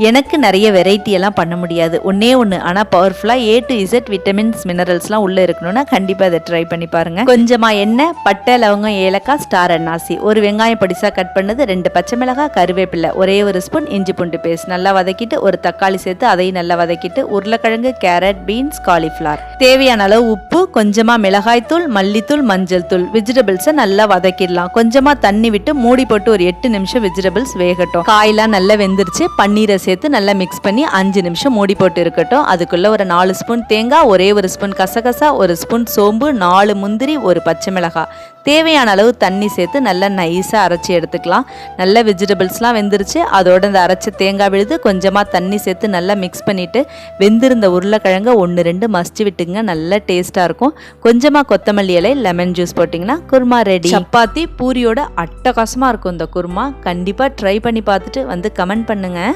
எனக்கு நிறைய வெரைட்டி எல்லாம் பண்ண முடியாது, ஒன்னே ஒன்று ஆனால் பவர்ஃபுல்லாக A to Z விட்டமின்ஸ் மினரல்ஸ்லாம் உள்ளே இருக்கணும்னா கண்டிப்பாக அதை ட்ரை பண்ணி பாருங்கள். கொஞ்சமாக எண்ணெய், பட்டை, லவங்கம், ஏலக்காய், ஸ்டார் அன்னாசி, ஒரு வெங்காயம் பொடிசாக கட் பண்ணது, 2 பச்சை மிளகாய், கருவேப்பிலை, ஒரே ஒரு ஸ்பூன் இஞ்சி பூண்டு பேஸ்ட் நல்லா வதக்கிட்டு ஒரு தக்காளி சேர்த்து அதையும் நல்லா வதக்கிட்டு உருளைக்கிழங்கு, கேரட், பீன்ஸ், காலிஃப்ளவர், தேவையான அளவு உப்பு, கொஞ்சமாக மிளகாய்த்தூள், மல்லித்தூள், மஞ்சள் தூள், வெஜிடபிள்ஸை நல்லா வதக்கிடலாம். கொஞ்சமாக தண்ணி விட்டு மூடி போட்டு ஒரு 8 நிமிஷம் வெஜிடபிள்ஸ் வேகட்டும். காயெல்லாம் நல்லா வெந்துருச்சு. பன்னீரை சேர்த்து நல்லா மிக்ஸ் பண்ணி 5 நிமிஷம் மூடி போட்டு இருக்கட்டும். அதுக்குள்ள ஒரு 4 ஸ்பூன் தேங்காய், ஒரே ஒரு ஸ்பூன் கசகசா, ஒரு ஸ்பூன் சோம்பு, 4 முந்திரி, ஒரு பச்சை மிளகாய், தேவையான அளவு தண்ணி சேர்த்து நல்லா நைஸாக அரைச்சி எடுத்துக்கலாம். நல்ல வெஜிடபிள்ஸ்லாம் வெந்துருச்சு. அதோட இந்த அரைச்ச தேங்காய் விழுது கொஞ்சமாக தண்ணி சேர்த்து நல்லா மிக்ஸ் பண்ணிவிட்டு வெந்திருந்த உருளைக்கிழங்க 1-2 மசிச்சு விட்டுங்க, நல்லா டேஸ்ட்டாக இருக்கும். கொஞ்சமாக கொத்தமல்லி இலை, லெமன் ஜூஸ் போட்டிங்கன்னா குருமா ரெடி. சப்பாத்தி பூரியோட அட்டகாசமாக இருக்கும் இந்த குருமா. கண்டிப்பாக ட்ரை பண்ணி பார்த்துட்டு வந்து கமெண்ட் பண்ணுங்கள்.